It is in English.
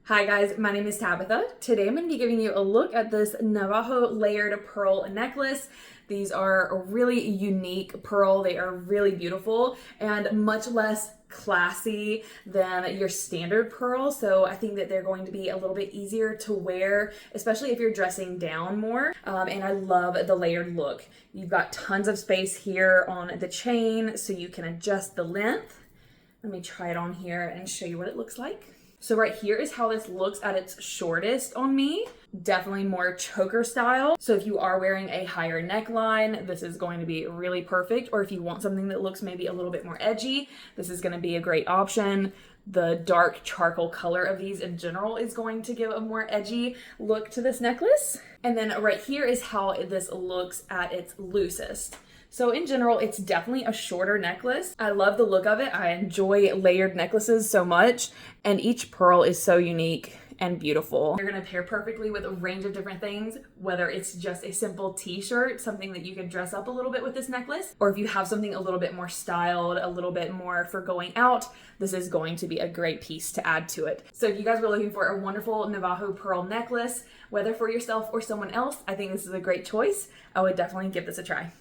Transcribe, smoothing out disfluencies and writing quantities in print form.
Hi guys, my name is Tabitha. Today I'm going to be giving you a look at this Navajo layered pearl necklace. These are a really unique pearl. They are really beautiful and much less classy than your standard pearl. So I think that they're going to be a little bit easier to wear, especially if you're dressing down more. And I love the layered look. You've got tons of space here on the chain so you can adjust the length. Let me try it on here and show you what it looks like. So right here is how this looks at its shortest on me. Definitely more choker style. So if you are wearing a higher neckline, this is going to be really perfect. Or if you want something that looks maybe a little bit more edgy, this is going to be a great option. The dark charcoal color of these in general is going to give a more edgy look to this necklace. And then right here is how this looks at its loosest. So in general, it's definitely a shorter necklace. I love the look of it. I enjoy layered necklaces so much, and each pearl is so unique and beautiful. They're gonna pair perfectly with a range of different things, whether it's just a simple t-shirt, something that you can dress up a little bit with this necklace, or if you have something a little bit more styled, a little bit more for going out, this is going to be a great piece to add to it. So if you guys were looking for a wonderful Navajo pearl necklace, whether for yourself or someone else, I think this is a great choice. I would definitely give this a try.